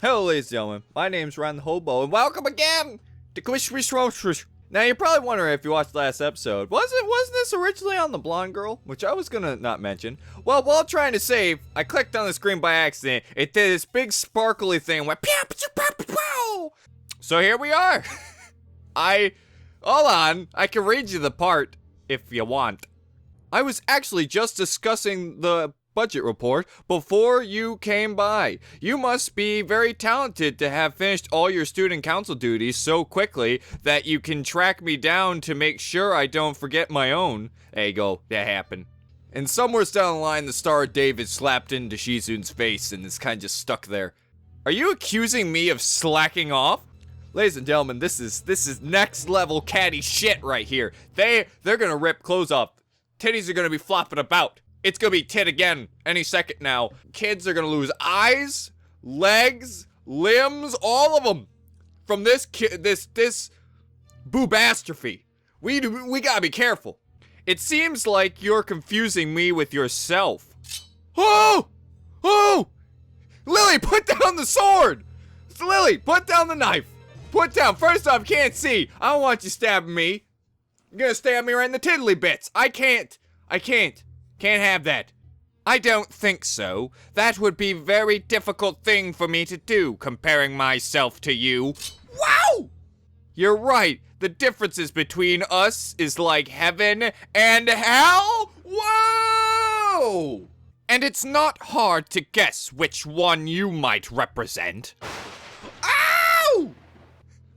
Hello, ladies and gentlemen. My name's Ron the Hobo, and welcome again to CATFIGHT. Now, you're probably wondering if you watched the last episode, wasn't this originally on the blonde girl? Which I was gonna not mention. Well, while trying to save, I clicked on the screen by accident. It did this big sparkly thing, went pow, pow, pow, pow. So here we are. Hold on, I can read you the part if you want. I was actually just discussing the budget report before you came by. You must be very talented to have finished all your student council duties so quickly that you can track me down to make sure I don't forget my own. There you go, that happened. And somewhere down the line, the Star of David slapped into Shizun's face and is kind of just stuck there. Are you accusing me of slacking off? Ladies and gentlemen, this is next level catty shit right here. They're gonna rip clothes off. Titties are gonna be flopping about. It's gonna be tit again any second now. Kids are gonna lose eyes, legs, limbs, all of them from this boobastrophe. We gotta be careful. It seems like you're confusing me with yourself. Oh! Lily, put down the sword! Lily, put down the knife. Put down. First off, can't see. I don't want you stabbing me. You're gonna stab me right in the tiddly bits. I can't. Can't have that. I don't think so. That would be a very difficult thing for me to do, comparing myself to you. Wow! You're right. The differences between us is like heaven and hell? Whoa! And it's not hard to guess which one you might represent. Ow!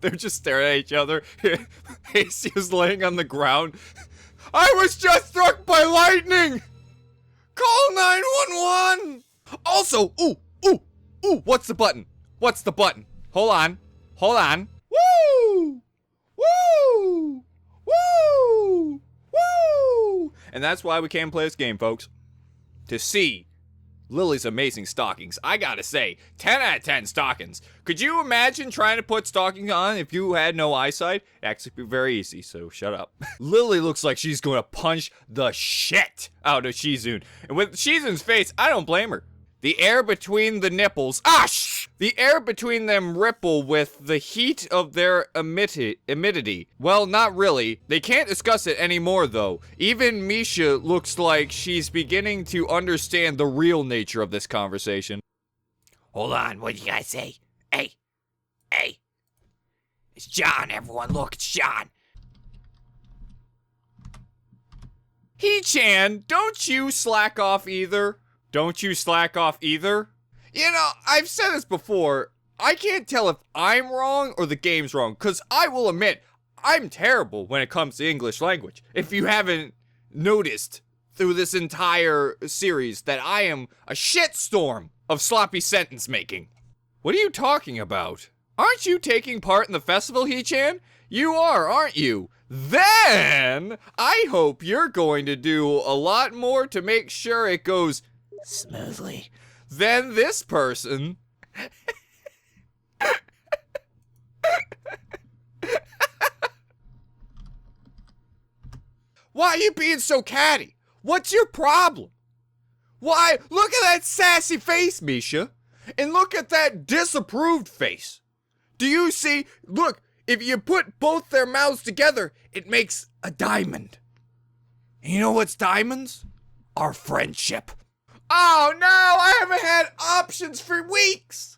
They're just staring at each other. Hisao's laying on the ground. I was just struck by lightning! Call 911! Also, ooh, what's the button? Hold on. Woo! And that's why we came play this game, folks. To see Lily's amazing stockings. I gotta say, 10 out of 10 stockings. Could you imagine trying to put stockings on if you had no eyesight? It'd actually be very easy, so shut up. Lily looks like she's gonna punch the shit out of Shizun. And with Shizun's face, I don't blame her. The air between the nipples, the air between them ripple with the heat of their humidity. Well, not really. They can't discuss it anymore, though. Even Misha looks like she's beginning to understand the real nature of this conversation. Hold on, what do you guys say? Hey. It's John, everyone, look, it's John. He-chan, don't you slack off either? You know, I've said this before. I can't tell if I'm wrong or the game's wrong, because I will admit, I'm terrible when it comes to English language. If you haven't noticed through this entire series that I am a shitstorm of sloppy sentence making. What are you talking about? Aren't you taking part in the festival, He-chan? You are, aren't you? Then, I hope you're going to do a lot more to make sure it goes smoothly. Then this person. Why are you being so catty? What's your problem? Why, look at that sassy face, Misha. And look at that disapproved face. Do you see? Look, if you put both their mouths together, it makes a diamond. And you know what's diamonds? Our friendship. Oh no, I haven't had options for weeks.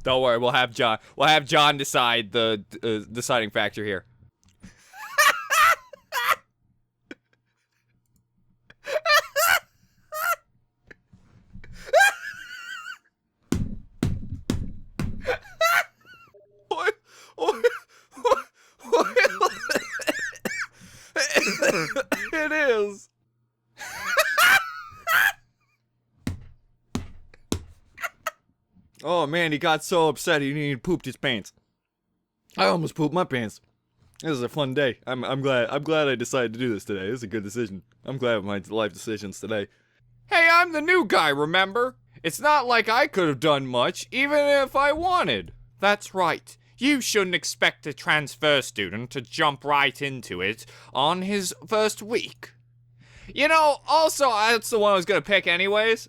Don't worry, we'll have John decide the deciding factor here. It is. Oh man, he got so upset he pooped his pants. I almost pooped my pants. This is a fun day. I'm glad I decided to do this today. This is a good decision. I'm glad with my life decisions today. Hey, I'm the new guy, remember? It's not like I could have done much, even if I wanted. That's right. You shouldn't expect a transfer student to jump right into it on his first week. You know, also, that's the one I was gonna pick anyways.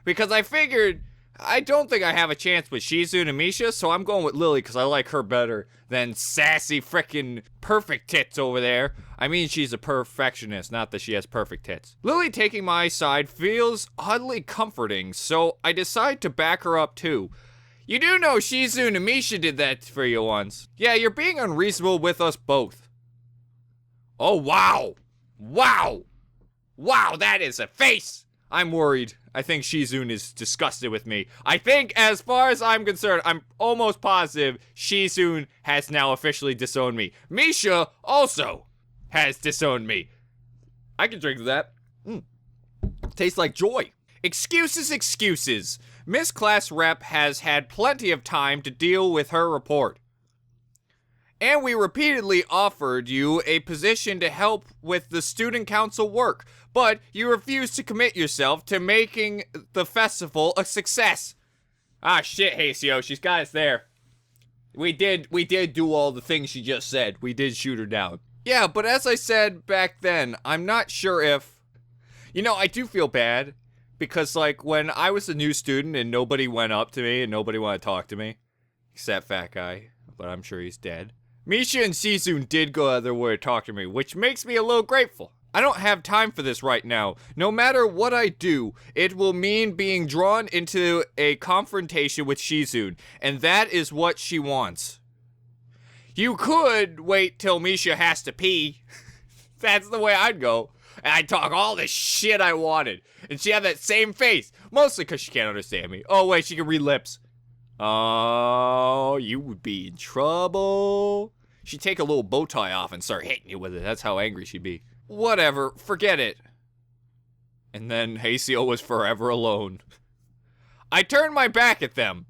Because I figured, I don't think I have a chance with Shizune and Misha, so I'm going with Lily because I like her better than sassy frickin' perfect tits over there. I mean, she's a perfectionist, not that she has perfect tits. Lily taking my side feels oddly comforting, so I decide to back her up too. You do know Shizune and Misha did that for you once. Yeah, you're being unreasonable with us both. Oh, wow. Wow. Wow, that is a face. I'm worried. I think Shizune is disgusted with me. I think, as far as I'm concerned, I'm almost positive Shizune has now officially disowned me. Misha also has disowned me. I can drink that. Tastes like joy. Excuses, excuses. Miss Class Rep has had plenty of time to deal with her report. And we repeatedly offered you a position to help with the student council work, but you refused to commit yourself to making the festival a success. Ah, shit, Hisao, she's got us there. We did do all the things she just said. We did shoot her down. Yeah, but as I said back then, I'm not sure if... You know, I do feel bad, because, like, when I was a new student and nobody went up to me and nobody wanted to talk to me, except Fat Guy, but I'm sure he's dead. Misha and Shizune did go out of their way to talk to me, which makes me a little grateful. I don't have time for this right now. No matter what I do, it will mean being drawn into a confrontation with Shizune, and that is what she wants. You could wait till Misha has to pee. That's the way I'd go. And I'd talk all the shit I wanted. And she had that same face. Mostly because she can't understand me. Oh, wait, she can read lips. Oh, you would be in trouble. She'd take a little bow tie off and start hitting you with it. That's how angry she'd be. Whatever, forget it. And then Hisao was forever alone. I turned my back at them.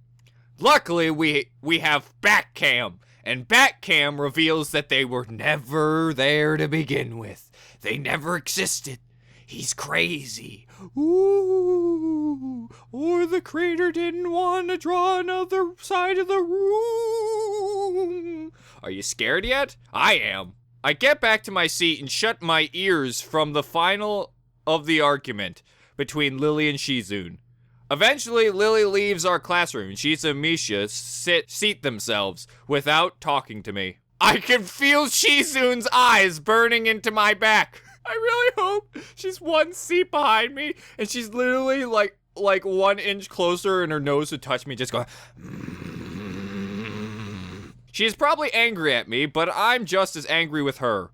Luckily, we have back cam. And back cam reveals that they were never there to begin with. They never existed. He's crazy. Ooh. Or the creator didn't want to draw another side of the room. Are you scared yet? I am. I get back to my seat and shut my ears from the final of the argument between Lily and Shizune. Eventually, Lily leaves our classroom. Shizune and Misha seat themselves without talking to me. I can feel Shizune's eyes burning into my back. I really hope she's one seat behind me and she's literally like 1 inch closer and her nose would touch me, just going. She's probably angry at me, but I'm just as angry with her.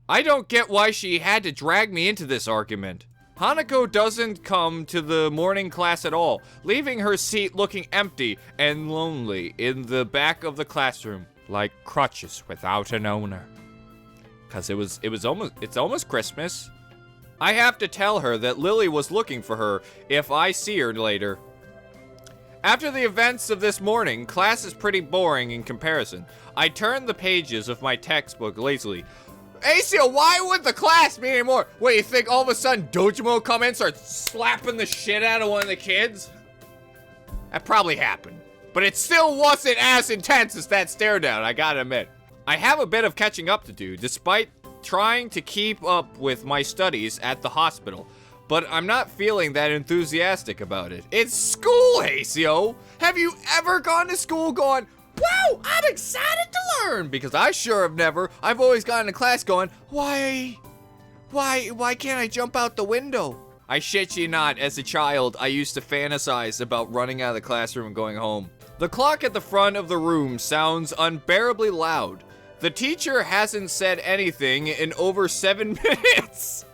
I don't get why she had to drag me into this argument. Hanako doesn't come to the morning class at all, leaving her seat looking empty and lonely in the back of the classroom, like crutches without an owner. Cause it's almost Christmas. I have to tell her that Lily was looking for her if I see her later. After the events of this morning, class is pretty boring in comparison. I turn the pages of my textbook lazily. Hisao, why would the class be anymore? What, you think all of a sudden Dojima will come in and start slapping the shit out of one of the kids? That probably happened. But it still wasn't as intense as that stare down, I gotta admit. I have a bit of catching up to do, despite trying to keep up with my studies at the hospital. But I'm not feeling that enthusiastic about it. It's school, Hisao! Have you ever gone to school going, wow, I'm excited to learn? Because I sure have never. I've always gone to class going, why can't I jump out the window? I shit you not, as a child, I used to fantasize about running out of the classroom and going home. The clock at the front of the room sounds unbearably loud. The teacher hasn't said anything in over 7 minutes.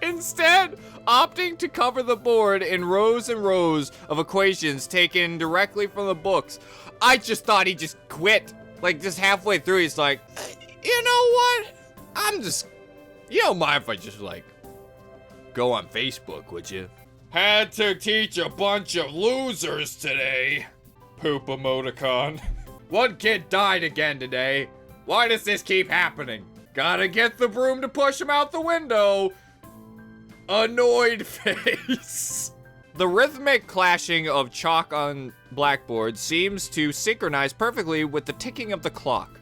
Instead, opting to cover the board in rows and rows of equations taken directly from the books. I just thought he just quit. Like, just halfway through, he's like, you know what? You don't mind if I just, like, go on Facebook, would you? Had to teach a bunch of losers today. Poop emoticon. One kid died again today. Why does this keep happening? Gotta get the broom to push him out the window. Annoyed face. The rhythmic clashing of chalk on blackboard seems to synchronize perfectly with the ticking of the clock.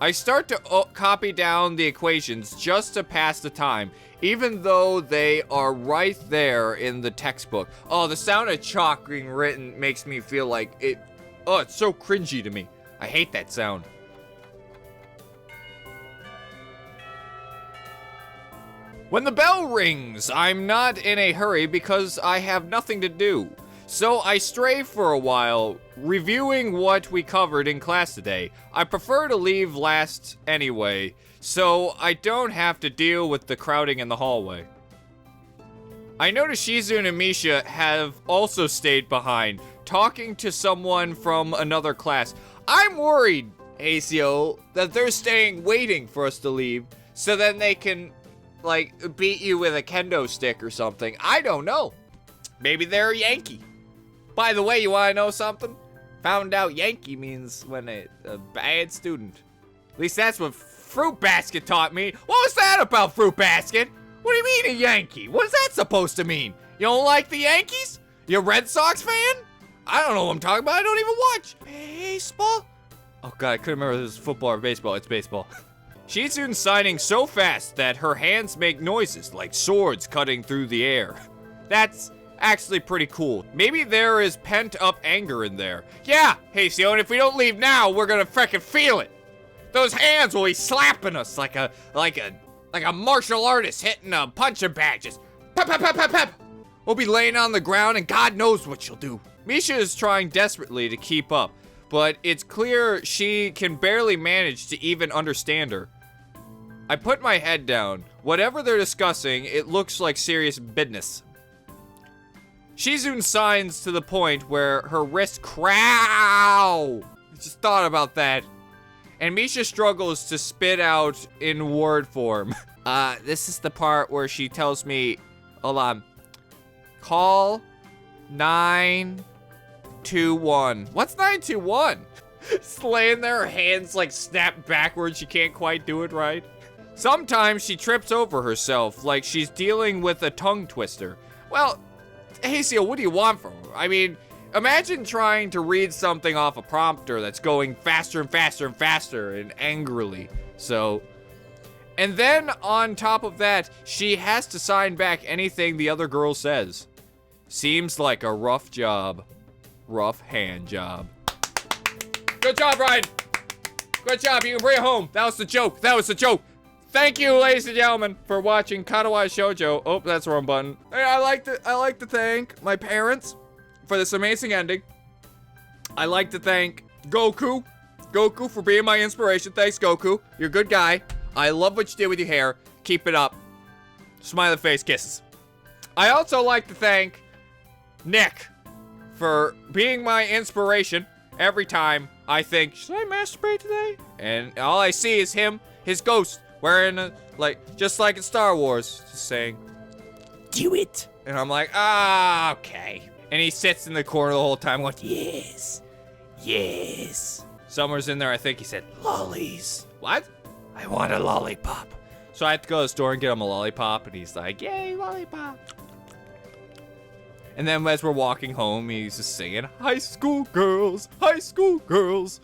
I start to copy down the equations just to pass the time, even though they are right there in the textbook. Oh, the sound of chalk being written makes me feel like it. Oh, it's so cringy to me. I hate that sound. When the bell rings, I'm not in a hurry because I have nothing to do. So I stray for a while, reviewing what we covered in class today. I prefer to leave last anyway, so I don't have to deal with the crowding in the hallway. I notice Shizune and Misha have also stayed behind, talking to someone from another class. I'm worried, Hisao, that they're staying waiting for us to leave, so then they can, like, beat you with a kendo stick or something. I don't know. Maybe they're a Yankee. By the way, you wanna know something? Found out Yankee means when a bad student. At least that's what Fruit Basket taught me. What was that about, Fruit Basket? What do you mean a Yankee? What is that supposed to mean? You don't like the Yankees? You a Red Sox fan? I don't know what I'm talking about. I don't even watch baseball. Oh God, I couldn't remember if this was football or baseball. It's baseball. Shizune's signing so fast that her hands make noises like swords cutting through the air. That's actually pretty cool. Maybe there is pent-up anger in there. Yeah, Hisao, and if we don't leave now, we're gonna frickin' feel it. Those hands will be slapping us like a martial artist hitting a punching bag. Just pep, pep, pep, pep, pep. We'll be laying on the ground and God knows what she'll do. Misha is trying desperately to keep up, but it's clear she can barely manage to even understand her. I put my head down. Whatever they're discussing, it looks like serious business. Shizune signs to the point where her wrist crow. I just thought about that. And Misha struggles to spit out in word form. This is the part where she tells me, hold on. Call 921. What's 921? Just laying there, her hands like snapped backwards. She can't quite do it right. Sometimes she trips over herself like she's dealing with a tongue twister. Well, Hisao, what do you want from her? I mean, imagine trying to read something off a prompter that's going faster and faster and faster and angrily. So, and then on top of that, she has to sign back anything the other girl says. Seems like a rough job. Rough hand job. Good job, Ryan. Good job. You can bring it home. That was the joke. That was the joke. Thank you, ladies and gentlemen, for watching Katawa Shoujo. Oh, that's the wrong button. Hey, I like to thank my parents for this amazing ending. I like to thank Goku for being my inspiration. Thanks, Goku. You're a good guy. I love what you did with your hair. Keep it up. Smiley face kisses. I also like to thank Nick for being my inspiration every time I think, should I masturbate today? And all I see is him, his ghost, wearing a, just like in Star Wars, just saying, Do it. and I'm like, okay. And he sits in the corner the whole time going, Yes. Yes. Summer's in there, I think he said, Lollies. what? I want a lollipop. So I have to go to the store and get him a lollipop, and he's like, yay, lollipop. And then as we're walking home, he's just singing, high school girls, high school girls.